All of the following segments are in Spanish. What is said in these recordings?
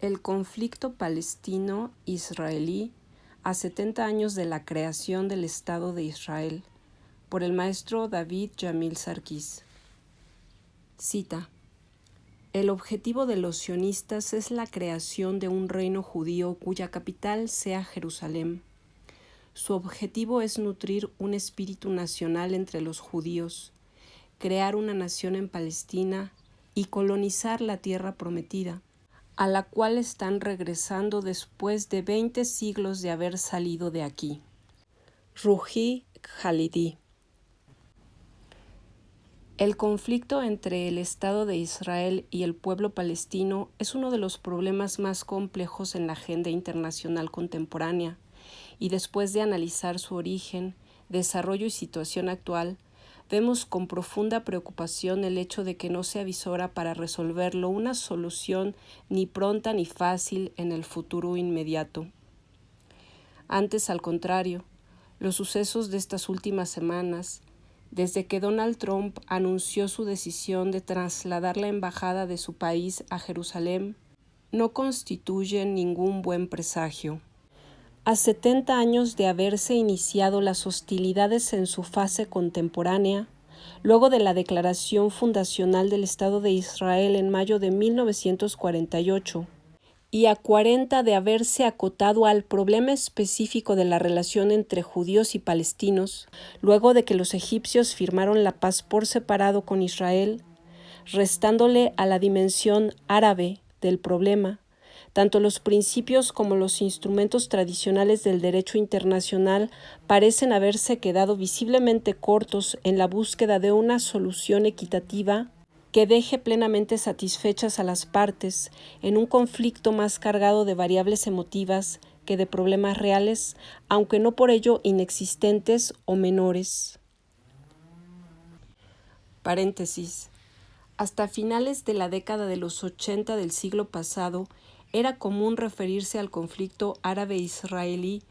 El conflicto palestino-israelí a 70 años de la creación del Estado de Israel, por el maestro David Yamil Sarkis. Cita: el objetivo de los sionistas es la creación de un reino judío cuya capital sea Jerusalén. Su objetivo es nutrir un espíritu nacional entre los judíos, crear una nación en Palestina y colonizar la tierra prometida, a la cual están regresando después de 20 siglos de haber salido de aquí. Ruhi Khalidi. El conflicto entre el Estado de Israel y el pueblo palestino es uno de los problemas más complejos en la agenda internacional contemporánea, y después de analizar su origen, desarrollo y situación actual, vemos con profunda preocupación el hecho de que no se avisora para resolverlo una solución ni pronta ni fácil en el futuro inmediato. Antes, al contrario, los sucesos de estas últimas semanas, desde que Donald Trump anunció su decisión de trasladar la embajada de su país a Jerusalén, no constituyen ningún buen presagio. A 70 años de haberse iniciado las hostilidades en su fase contemporánea, luego de la declaración fundacional del Estado de Israel en mayo de 1948, y a 40 de haberse acotado al problema específico de la relación entre judíos y palestinos, luego de que los egipcios firmaron la paz por separado con Israel, restándole a la dimensión árabe del problema tanto los principios como los instrumentos tradicionales del derecho internacional parecen haberse quedado visiblemente cortos en la búsqueda de una solución equitativa que deje plenamente satisfechas a las partes en un conflicto más cargado de variables emotivas que de problemas reales, aunque no por ello inexistentes o menores. Paréntesis. Hasta finales de la década de los 80 del siglo pasado, era común referirse al conflicto árabe-israelí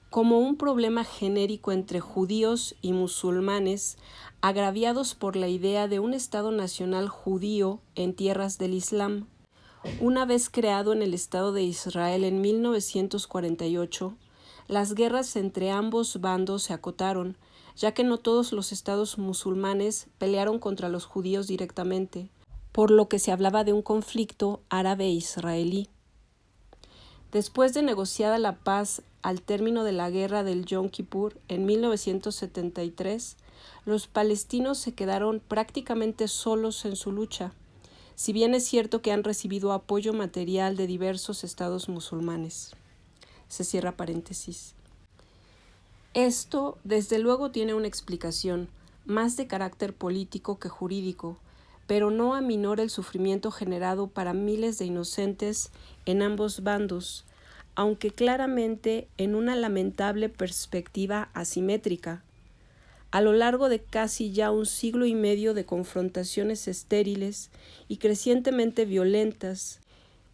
como un problema genérico entre judíos y musulmanes, agraviados por la idea de un Estado nacional judío en tierras del Islam. Una vez creado en el Estado de Israel en 1948, las guerras entre ambos bandos se acotaron, ya que no todos los estados musulmanes pelearon contra los judíos directamente, por lo que se hablaba de un conflicto árabe-israelí. Después de negociada la paz al término de la guerra del Yom Kippur en 1973, los palestinos se quedaron prácticamente solos en su lucha, si bien es cierto que han recibido apoyo material de diversos estados musulmanes. Se cierra paréntesis. Esto, desde luego, tiene una explicación, más de carácter político que jurídico, pero no aminora el sufrimiento generado para miles de inocentes en ambos bandos, aunque claramente en una lamentable perspectiva asimétrica. A lo largo de casi ya un siglo y medio de confrontaciones estériles y crecientemente violentas,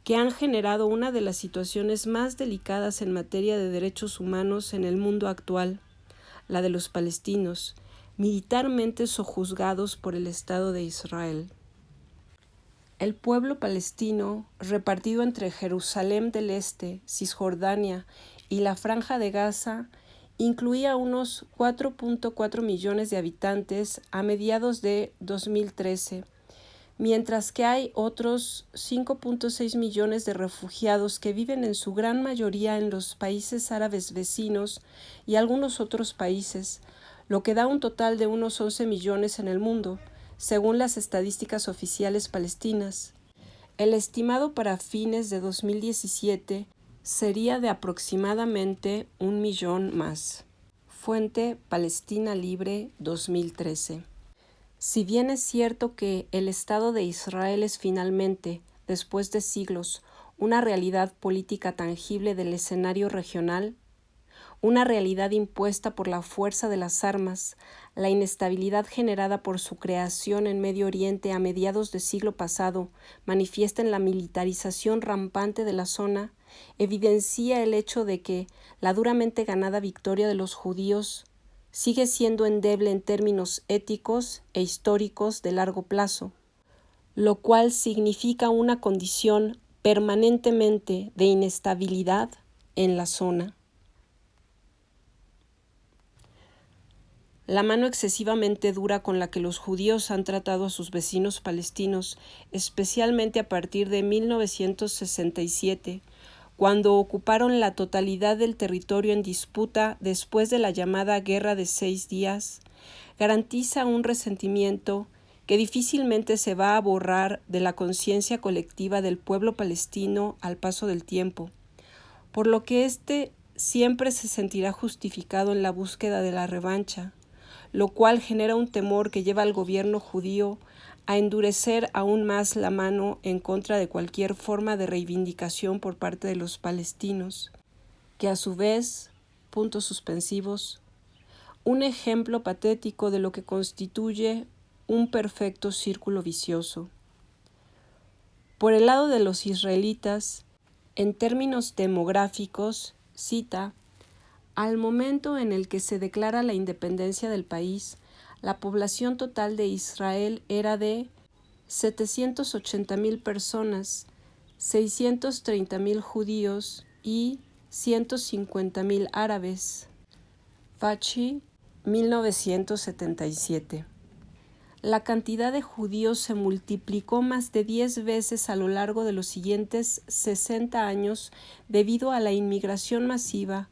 que han generado una de las situaciones más delicadas en materia de derechos humanos en el mundo actual, la de los palestinos, militarmente sojuzgados por el Estado de Israel. El pueblo palestino, repartido entre Jerusalén del Este, Cisjordania y la Franja de Gaza, incluía unos 4.4 millones de habitantes a mediados de 2013, mientras que hay otros 5.6 millones de refugiados que viven en su gran mayoría en los países árabes vecinos y algunos otros países, lo que da un total de unos 11 millones en el mundo, según las estadísticas oficiales palestinas. El estimado para fines de 2017 sería de aproximadamente 1 millón más. Fuente Palestina Libre 2013. Si bien es cierto que el Estado de Israel es finalmente, después de siglos, una realidad política tangible del escenario regional, una realidad impuesta por la fuerza de las armas, la inestabilidad generada por su creación en Medio Oriente a mediados del siglo pasado, manifiesta en la militarización rampante de la zona, evidencia el hecho de que la duramente ganada victoria de los judíos sigue siendo endeble en términos éticos e históricos de largo plazo, lo cual significa una condición permanentemente de inestabilidad en la zona. La mano excesivamente dura con la que los judíos han tratado a sus vecinos palestinos, especialmente a partir de 1967, cuando ocuparon la totalidad del territorio en disputa después de la llamada Guerra de 6 días, garantiza un resentimiento que difícilmente se va a borrar de la conciencia colectiva del pueblo palestino al paso del tiempo, por lo que éste siempre se sentirá justificado en la búsqueda de la revancha, lo cual genera un temor que lleva al gobierno judío a endurecer aún más la mano en contra de cualquier forma de reivindicación por parte de los palestinos, que a su vez, puntos suspensivos, un ejemplo patético de lo que constituye un perfecto círculo vicioso. Por el lado de los israelitas, en términos demográficos, cita, al momento en el que se declara la independencia del país, la población total de Israel era de 780,000 personas, 630,000 judíos y 150,000 árabes. Fachi, 1977. La cantidad de judíos se multiplicó más de 10 veces a lo largo de los siguientes 60 años debido a la inmigración masiva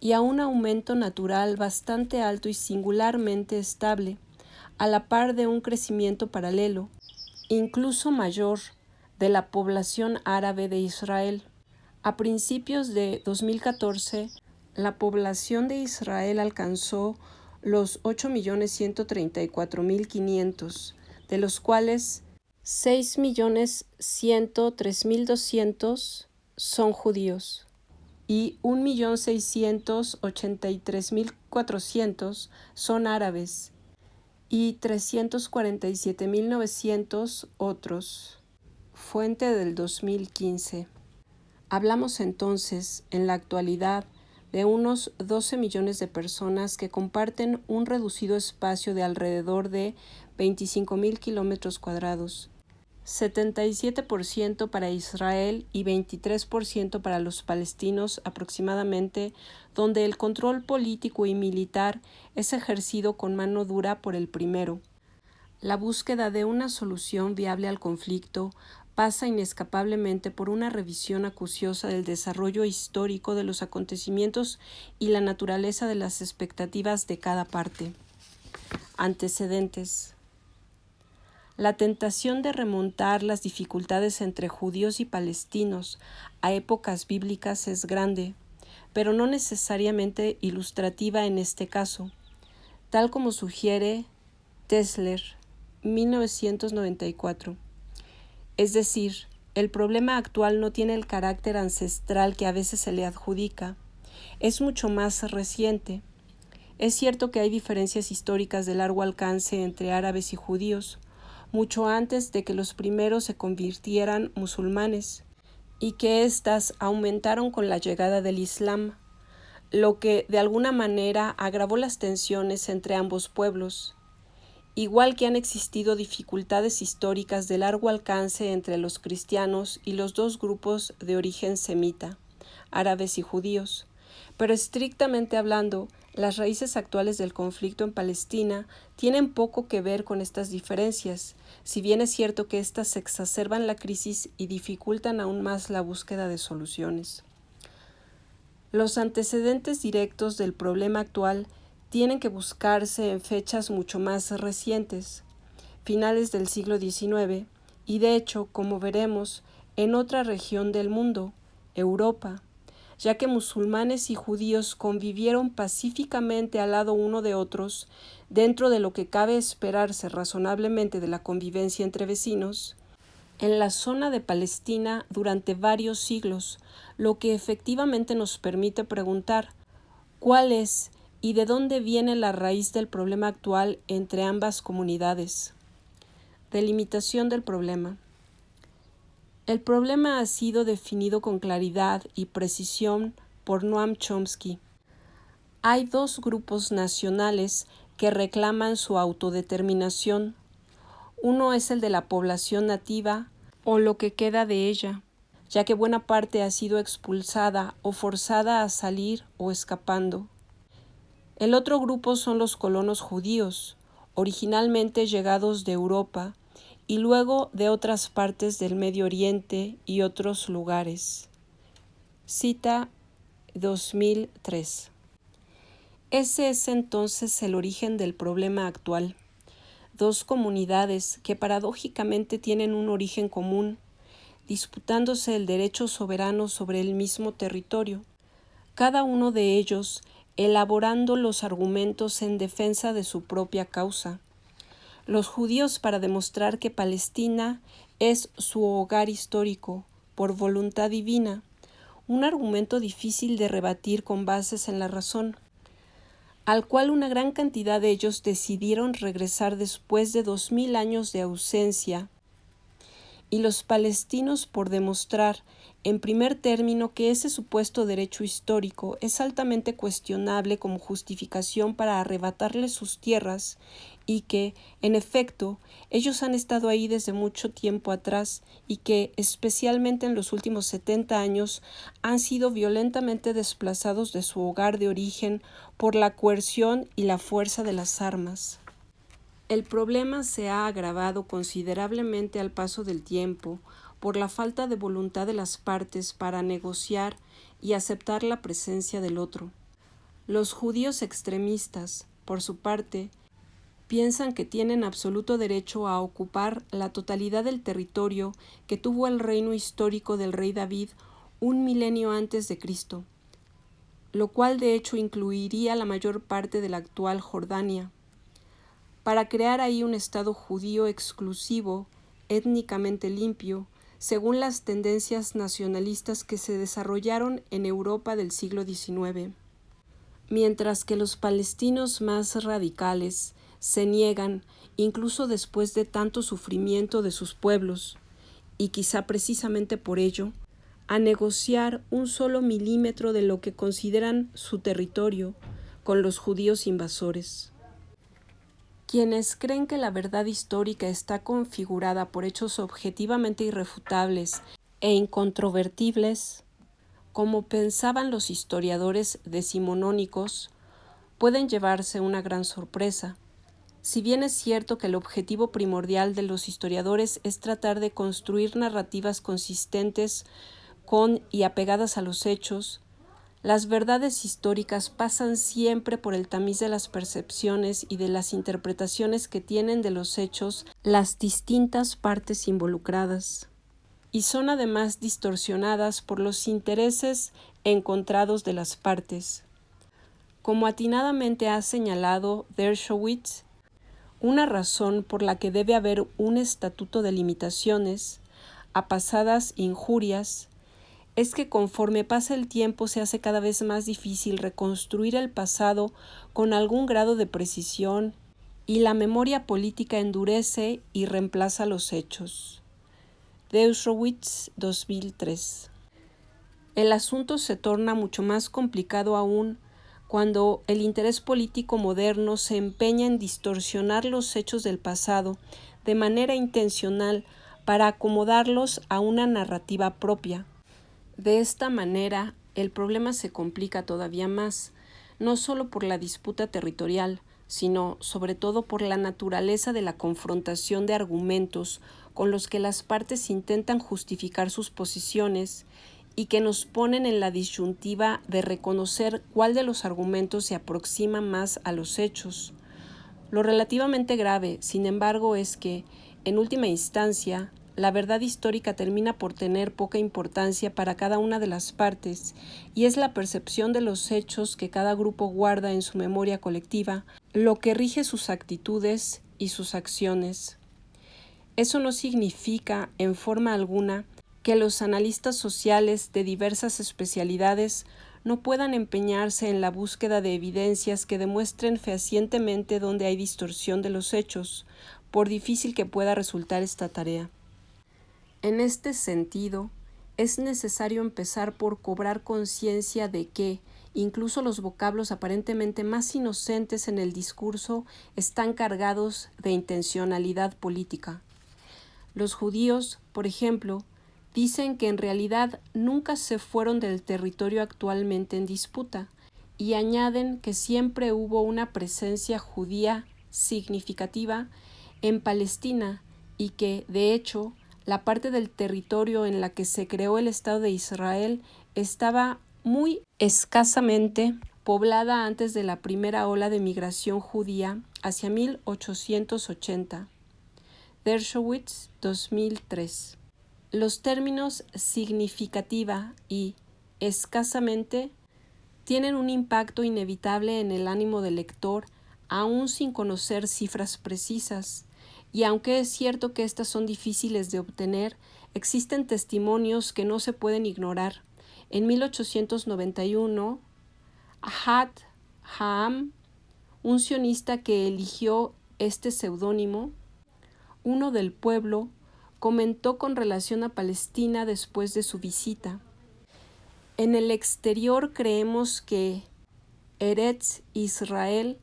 y a un aumento natural bastante alto y singularmente estable, a la par de un crecimiento paralelo, incluso mayor, de la población árabe de Israel. A principios de 2014, la población de Israel alcanzó los 8.134.500, de los cuales 6.103.200 son judíos y 1.683.400 son árabes y 347.900 otros. Fuente del 2015. Hablamos entonces, en la actualidad, de unos 12 millones de personas que comparten un reducido espacio de alrededor de 25,000 kilómetros cuadrados, 77% para Israel y 23% para los palestinos aproximadamente, donde el control político y militar es ejercido con mano dura por el primero. La búsqueda de una solución viable al conflicto pasa inescapablemente por una revisión acuciosa del desarrollo histórico de los acontecimientos y la naturaleza de las expectativas de cada parte. Antecedentes. La tentación de remontar las dificultades entre judíos y palestinos a épocas bíblicas es grande, pero no necesariamente ilustrativa en este caso, tal como sugiere Tesler, 1994. Es decir, el problema actual no tiene el carácter ancestral que a veces se le adjudica, es mucho más reciente. Es cierto que hay diferencias históricas de largo alcance entre árabes y judíos, mucho antes de que los primeros se convirtieran musulmanes, y que éstas aumentaron con la llegada del Islam, lo que de alguna manera agravó las tensiones entre ambos pueblos. Igual que han existido dificultades históricas de largo alcance entre los cristianos y los dos grupos de origen semita, árabes y judíos, pero estrictamente hablando, las raíces actuales del conflicto en Palestina tienen poco que ver con estas diferencias, si bien es cierto que éstas exacerban la crisis y dificultan aún más la búsqueda de soluciones. Los antecedentes directos del problema actual tienen que buscarse en fechas mucho más recientes, finales del siglo XIX, y de hecho, como veremos, en otra región del mundo, Europa, ya que musulmanes y judíos convivieron pacíficamente al lado uno de otros, dentro de lo que cabe esperarse razonablemente de la convivencia entre vecinos, en la zona de Palestina durante varios siglos, lo que efectivamente nos permite preguntar ¿cuál es y de dónde viene la raíz del problema actual entre ambas comunidades? Delimitación del problema. El problema ha sido definido con claridad y precisión por Noam Chomsky. Hay dos grupos nacionales que reclaman su autodeterminación. Uno es el de la población nativa, o lo que queda de ella, ya que buena parte ha sido expulsada o forzada a salir o escapando. El otro grupo son los colonos judíos, originalmente llegados de Europa y luego de otras partes del Medio Oriente y otros lugares. Cita 2003. Ese es entonces el origen del problema actual. Dos comunidades que paradójicamente tienen un origen común, disputándose el derecho soberano sobre el mismo territorio, cada uno de ellos elaborando los argumentos en defensa de su propia causa. Los judíos para demostrar que Palestina es su hogar histórico, por voluntad divina, un argumento difícil de rebatir con bases en la razón, al cual una gran cantidad de ellos decidieron regresar después de 2000 años de ausencia, y los palestinos por demostrar, en primer término, que ese supuesto derecho histórico es altamente cuestionable como justificación para arrebatarles sus tierras y que, en efecto, ellos han estado ahí desde mucho tiempo atrás y que, especialmente en los últimos 70 años, han sido violentamente desplazados de su hogar de origen por la coerción y la fuerza de las armas. El problema se ha agravado considerablemente al paso del tiempo por la falta de voluntad de las partes para negociar y aceptar la presencia del otro. Los judíos extremistas, por su parte, piensan que tienen absoluto derecho a ocupar la totalidad del territorio que tuvo el reino histórico del rey David 1 milenio antes de Cristo, lo cual de hecho incluiría la mayor parte de la actual Jordania, para crear ahí un estado judío exclusivo, étnicamente limpio, según las tendencias nacionalistas que se desarrollaron en Europa del siglo XIX. Mientras que los palestinos más radicales se niegan, incluso después de tanto sufrimiento de sus pueblos, y quizá precisamente por ello, a negociar un solo milímetro de lo que consideran su territorio con los judíos invasores. Quienes creen que la verdad histórica está configurada por hechos objetivamente irrefutables e incontrovertibles, como pensaban los historiadores decimonónicos, pueden llevarse una gran sorpresa. Si bien es cierto que el objetivo primordial de los historiadores es tratar de construir narrativas consistentes con y apegadas a los hechos, las verdades históricas pasan siempre por el tamiz de las percepciones y de las interpretaciones que tienen de los hechos las distintas partes involucradas, y son además distorsionadas por los intereses encontrados de las partes. Como atinadamente ha señalado Dershowitz, una razón por la que debe haber un estatuto de limitaciones a pasadas injurias es que conforme pasa el tiempo se hace cada vez más difícil reconstruir el pasado con algún grado de precisión y la memoria política endurece y reemplaza los hechos. Dershowitz, 2003. El asunto se torna mucho más complicado aún cuando el interés político moderno se empeña en distorsionar los hechos del pasado de manera intencional para acomodarlos a una narrativa propia. De esta manera, el problema se complica todavía más, no solo por la disputa territorial, sino sobre todo por la naturaleza de la confrontación de argumentos con los que las partes intentan justificar sus posiciones y que nos ponen en la disyuntiva de reconocer cuál de los argumentos se aproxima más a los hechos. Lo relativamente grave, sin embargo, es que, en última instancia, la verdad histórica termina por tener poca importancia para cada una de las partes, y es la percepción de los hechos que cada grupo guarda en su memoria colectiva lo que rige sus actitudes y sus acciones. Eso no significa, en forma alguna, que los analistas sociales de diversas especialidades no puedan empeñarse en la búsqueda de evidencias que demuestren fehacientemente dónde hay distorsión de los hechos, por difícil que pueda resultar esta tarea. En este sentido, es necesario empezar por cobrar conciencia de que, incluso los vocablos aparentemente más inocentes en el discurso están cargados de intencionalidad política. Los judíos, por ejemplo, dicen que en realidad nunca se fueron del territorio actualmente en disputa, y añaden que siempre hubo una presencia judía significativa en Palestina y que, de hecho, la parte del territorio en la que se creó el Estado de Israel estaba muy escasamente poblada antes de la primera ola de migración judía hacia 1880. Dershowitz, 2003. Los términos significativa y escasamente tienen un impacto inevitable en el ánimo del lector, aún sin conocer cifras precisas, y aunque es cierto que estas son difíciles de obtener, existen testimonios que no se pueden ignorar. En 1891, Ahad Ha'am, un sionista que eligió este seudónimo, uno del pueblo, comentó con relación a Palestina después de su visita: en el exterior creemos que Eretz Israel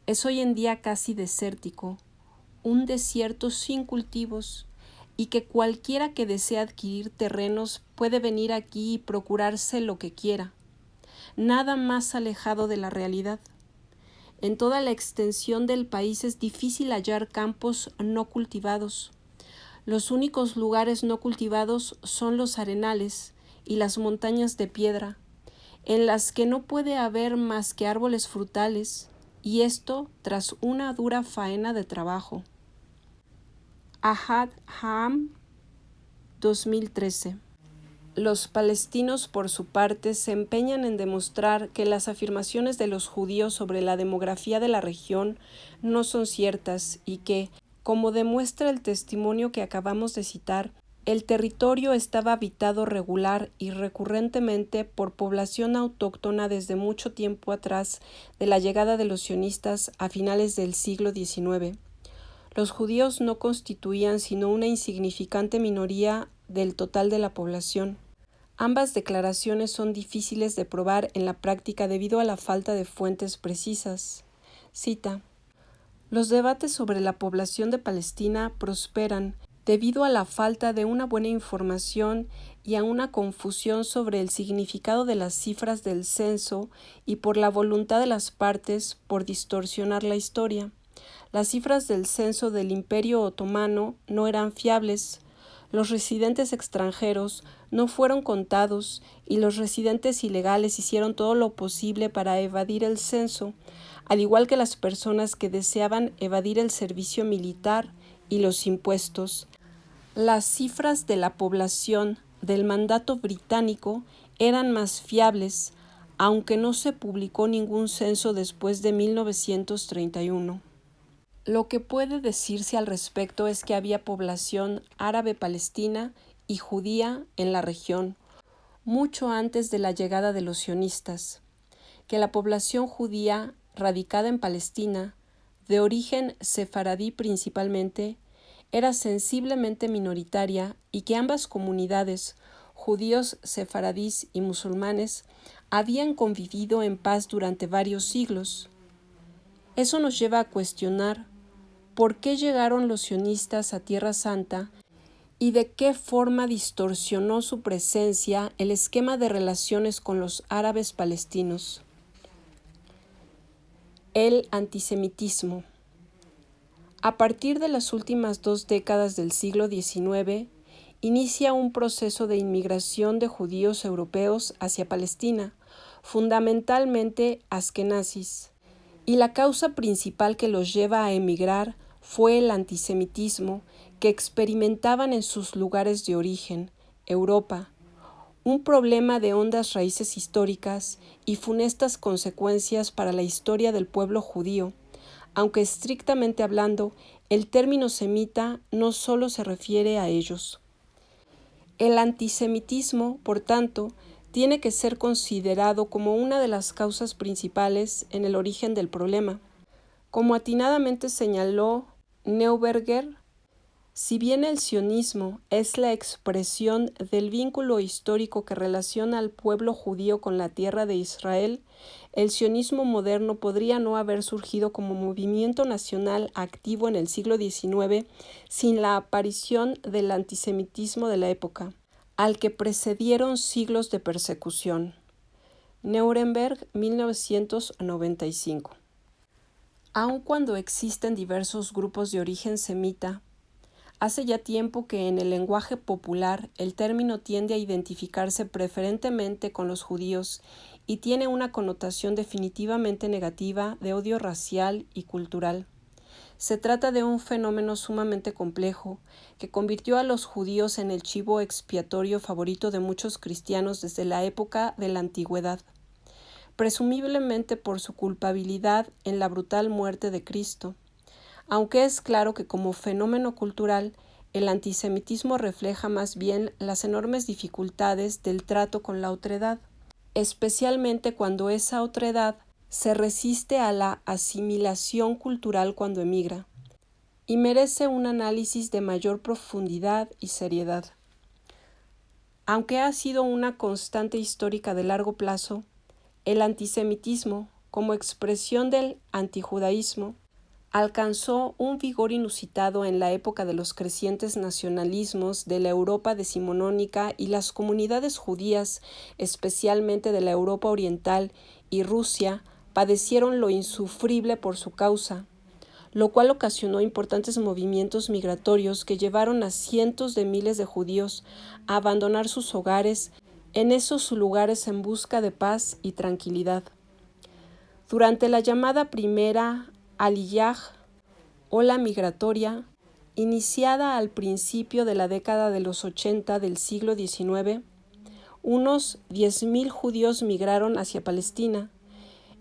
es hoy en día casi desértico, un desierto sin cultivos, y que cualquiera que desee adquirir terrenos puede venir aquí y procurarse lo que quiera. Nada más alejado de la realidad. En toda la extensión del país es difícil hallar campos no cultivados. Los únicos lugares no cultivados son los arenales y las montañas de piedra, en las que no puede haber más que árboles frutales, y esto tras una dura faena de trabajo. Ahad Ha'am, 2013. Los palestinos, por su parte, se empeñan en demostrar que las afirmaciones de los judíos sobre la demografía de la región no son ciertas y que, como demuestra el testimonio que acabamos de citar, el territorio estaba habitado regular y recurrentemente por población autóctona desde mucho tiempo atrás de la llegada de los sionistas a finales del siglo XIX. Los judíos no constituían sino una insignificante minoría del total de la población. Ambas declaraciones son difíciles de probar en la práctica debido a la falta de fuentes precisas. Cita: los debates sobre la población de Palestina prosperan debido a la falta de una buena información y a una confusión sobre el significado de las cifras del censo y por la voluntad de las partes por distorsionar la historia. Las cifras del censo del Imperio Otomano no eran fiables. Los residentes extranjeros no fueron contados y los residentes ilegales hicieron todo lo posible para evadir el censo, al igual que las personas que deseaban evadir el servicio militar y los impuestos. Las cifras de la población del mandato británico eran más fiables, aunque no se publicó ningún censo después de 1931. Lo que puede decirse al respecto es que había población árabe palestina y judía en la región, mucho antes de la llegada de los sionistas, que la población judía radicada en Palestina, de origen sefaradí principalmente, era sensiblemente minoritaria y que ambas comunidades, judíos sefaradíes y musulmanes, habían convivido en paz durante varios siglos. Eso nos lleva a cuestionar por qué llegaron los sionistas a Tierra Santa y de qué forma distorsionó su presencia el esquema de relaciones con los árabes palestinos. El antisemitismo. A partir de las últimas 2 décadas del siglo XIX, inicia un proceso de inmigración de judíos europeos hacia Palestina, fundamentalmente askenazis, y la causa principal que los lleva a emigrar fue el antisemitismo que experimentaban en sus lugares de origen, Europa, un problema de hondas raíces históricas y funestas consecuencias para la historia del pueblo judío, aunque estrictamente hablando, el término semita no solo se refiere a ellos. El antisemitismo, por tanto, tiene que ser considerado como una de las causas principales en el origen del problema. Como atinadamente señaló Neuberger, si bien el sionismo es la expresión del vínculo histórico que relaciona al pueblo judío con la tierra de Israel, el sionismo moderno podría no haber surgido como movimiento nacional activo en el siglo XIX sin la aparición del antisemitismo de la época. al que precedieron siglos de persecución. Nuremberg, 1995. Aun cuando existen diversos grupos de origen semita, hace ya tiempo que en el lenguaje popular el término tiende a identificarse preferentemente con los judíos y tiene una connotación definitivamente negativa de odio racial y cultural. Se trata de un fenómeno sumamente complejo que convirtió a los judíos en el chivo expiatorio favorito de muchos cristianos desde la época de la antigüedad, presumiblemente por su culpabilidad en la brutal muerte de Cristo. Aunque es claro que como fenómeno cultural, el antisemitismo refleja más bien las enormes dificultades del trato con la otredad, especialmente cuando esa otredad se resiste a la asimilación cultural cuando emigra, y merece un análisis de mayor profundidad y seriedad. Aunque ha sido una constante histórica de largo plazo, el antisemitismo, como expresión del antijudaísmo, alcanzó un vigor inusitado en la época de los crecientes nacionalismos de la Europa decimonónica y las comunidades judías, especialmente de la Europa oriental y Rusia, padecieron lo insufrible por su causa, lo cual ocasionó importantes movimientos migratorios que llevaron a cientos de miles de judíos a abandonar sus hogares en esos lugares en busca de paz y tranquilidad. Durante la llamada primera Aliyah, ola migratoria, iniciada al principio de la década de los 80 del siglo XIX, unos 10.000 judíos migraron hacia Palestina,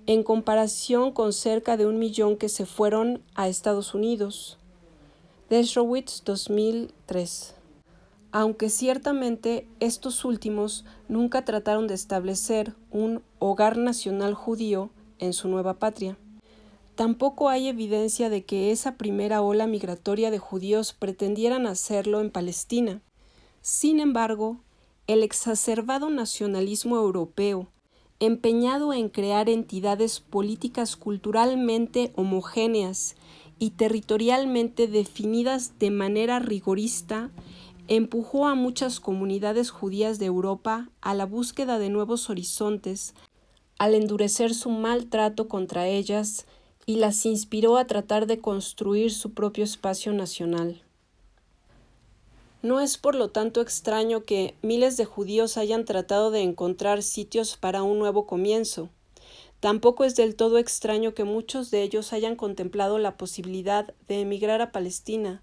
en comparación con cerca de 1 millón que se fueron a Estados Unidos. Dershowitz, 2003. Aunque ciertamente estos últimos nunca trataron de establecer un hogar nacional judío en su nueva patria. Tampoco hay evidencia de que esa primera ola migratoria de judíos pretendieran hacerlo en Palestina. Sin embargo, el exacerbado nacionalismo europeo, empeñado en crear entidades políticas culturalmente homogéneas y territorialmente definidas de manera rigorista, empujó a muchas comunidades judías de Europa a la búsqueda de nuevos horizontes, al endurecer su maltrato contra ellas y las inspiró a tratar de construir su propio espacio nacional. No es por lo tanto extraño que miles de judíos hayan tratado de encontrar sitios para un nuevo comienzo. Tampoco es del todo extraño que muchos de ellos hayan contemplado la posibilidad de emigrar a Palestina,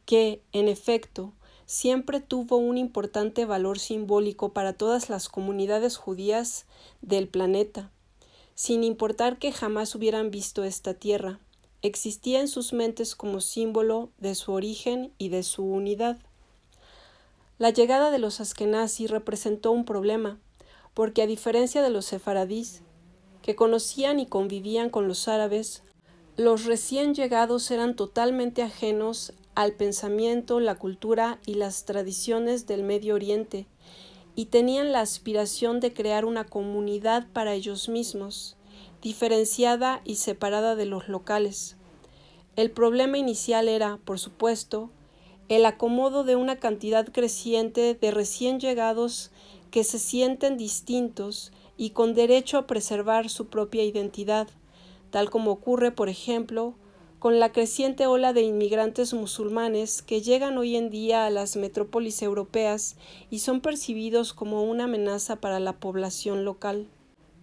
que, en efecto, siempre tuvo un importante valor simbólico para todas las comunidades judías del planeta. Sin importar que jamás hubieran visto esta tierra, existía en sus mentes como símbolo de su origen y de su unidad. La llegada de los askenazí representó un problema, porque a diferencia de los sefaradíes, que conocían y convivían con los árabes, los recién llegados eran totalmente ajenos al pensamiento, la cultura y las tradiciones del Medio Oriente, y tenían la aspiración de crear una comunidad para ellos mismos, diferenciada y separada de los locales. El problema inicial era, por supuesto, el acomodo de una cantidad creciente de recién llegados que se sienten distintos y con derecho a preservar su propia identidad, tal como ocurre, por ejemplo, con la creciente ola de inmigrantes musulmanes que llegan hoy en día a las metrópolis europeas y son percibidos como una amenaza para la población local.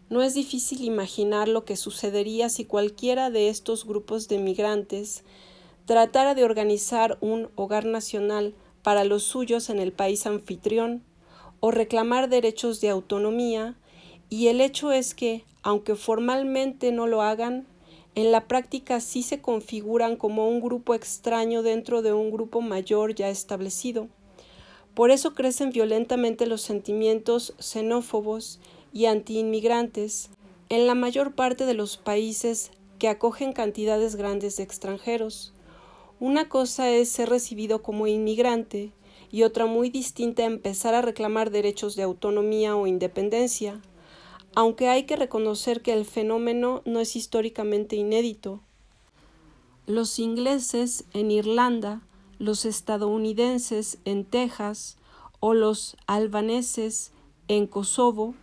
No es difícil imaginar lo que sucedería si cualquiera de estos grupos de migrantes tratara de organizar un hogar nacional para los suyos en el país anfitrión o reclamar derechos de autonomía, y el hecho es que, aunque formalmente no lo hagan, en la práctica sí se configuran como un grupo extraño dentro de un grupo mayor ya establecido. Por eso crecen violentamente los sentimientos xenófobos y antiinmigrantes en la mayor parte de los países que acogen cantidades grandes de extranjeros. Una cosa es ser recibido como inmigrante y otra muy distinta empezar a reclamar derechos de autonomía o independencia, aunque hay que reconocer que el fenómeno no es históricamente inédito. Los ingleses en Irlanda, los estadounidenses en Texas o los albaneses en Kosovo,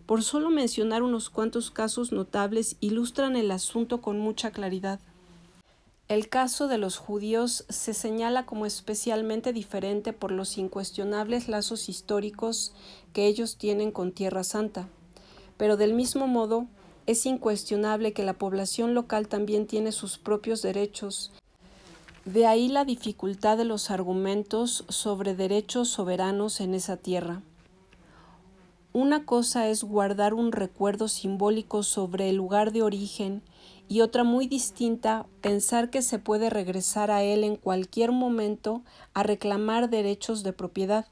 por solo mencionar unos cuantos casos notables, ilustran el asunto con mucha claridad. El caso de los judíos se señala como especialmente diferente por los incuestionables lazos históricos que ellos tienen con Tierra Santa, pero del mismo modo es incuestionable que la población local también tiene sus propios derechos. De ahí la dificultad de los argumentos sobre derechos soberanos en esa tierra. Una cosa es guardar un recuerdo simbólico sobre el lugar de origen y otra muy distinta, pensar que se puede regresar a él en cualquier momento a reclamar derechos de propiedad,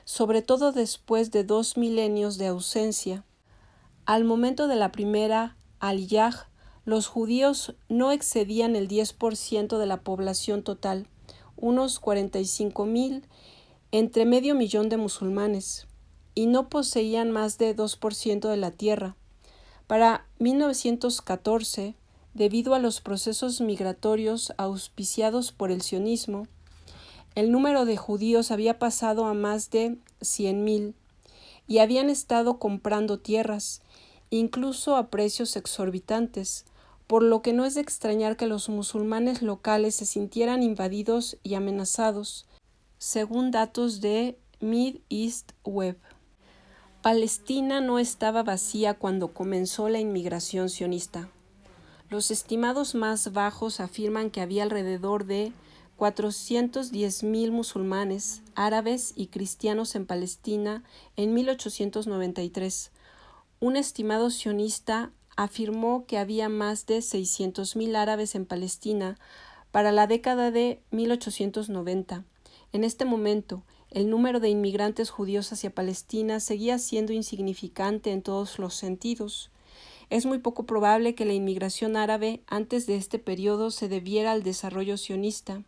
sobre todo después de 2 milenios de ausencia. Al momento de la primera Aliyah, los judíos no excedían el 10% de la población total, unos 45,000, entre medio millón de musulmanes, y no poseían más de 2% de la tierra. Para 1914, debido a los procesos migratorios auspiciados por el sionismo, el número de judíos había pasado a más de 100,000 y habían estado comprando tierras, incluso a precios exorbitantes, por lo que no es de extrañar que los musulmanes locales se sintieran invadidos y amenazados, según datos de Mid East Web. Palestina no estaba vacía cuando comenzó la inmigración sionista. Los estimados más bajos afirman que había alrededor de 410,000 musulmanes, árabes y cristianos en Palestina en 1893. Un estimado sionista afirmó que había más de 600,000 árabes en Palestina para la década de 1890. En este momento, el número de inmigrantes judíos hacia Palestina seguía siendo insignificante en todos los sentidos. Es muy poco probable que la inmigración árabe antes de este periodo se debiera al desarrollo sionista.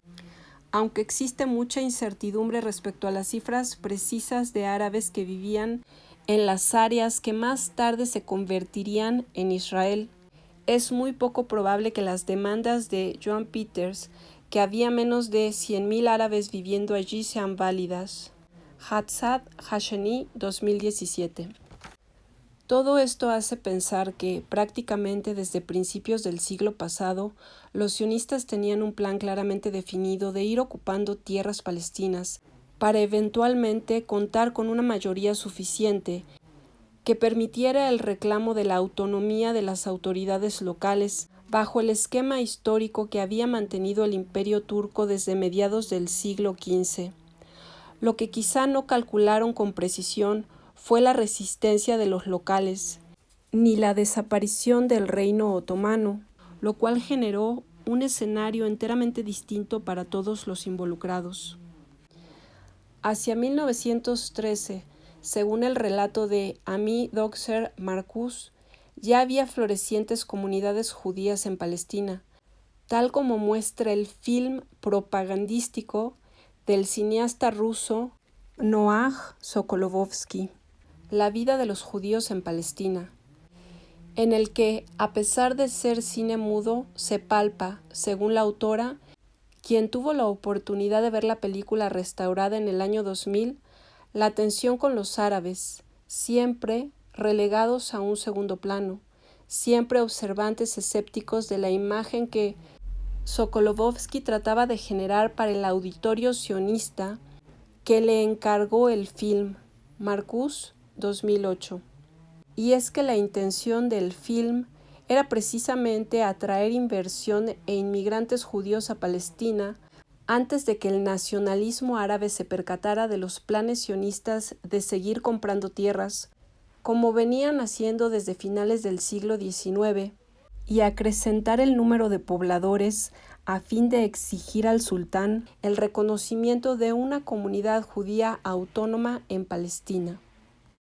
Aunque existe mucha incertidumbre respecto a las cifras precisas de árabes que vivían en las áreas que más tarde se convertirían en Israel, es muy poco probable que las demandas de Joan Peters, que había menos de 100,000 árabes viviendo allí, sean válidas. Hatzad Hasheni, 2017. Todo esto hace pensar que, prácticamente desde principios del siglo pasado, los sionistas tenían un plan claramente definido de ir ocupando tierras palestinas para eventualmente contar con una mayoría suficiente que permitiera el reclamo de la autonomía de las autoridades locales bajo el esquema histórico que había mantenido el Imperio turco desde mediados del siglo XV. Lo que quizá no calcularon con precisión fue la resistencia de los locales, ni la desaparición del reino otomano, lo cual generó un escenario enteramente distinto para todos los involucrados. Hacia 1913, según el relato de Ami Doxer Marcus, ya había florecientes comunidades judías en Palestina, tal como muestra el film propagandístico del cineasta ruso Noaj Sokolovsky, La vida de los judíos en Palestina, en el que, a pesar de ser cine mudo, se palpa, según la autora, quien tuvo la oportunidad de ver la película restaurada en el año 2000, la tensión con los árabes, siempre relegados a un segundo plano, siempre observantes escépticos de la imagen que Sokolovsky trataba de generar para el auditorio sionista que le encargó el film, Marcus, 2008. Y es que la intención del film era precisamente atraer inversión e inmigrantes judíos a Palestina antes de que el nacionalismo árabe se percatara de los planes sionistas de seguir comprando tierras, como venían haciendo desde finales del siglo XIX, y acrecentar el número de pobladores a fin de exigir al sultán el reconocimiento de una comunidad judía autónoma en Palestina.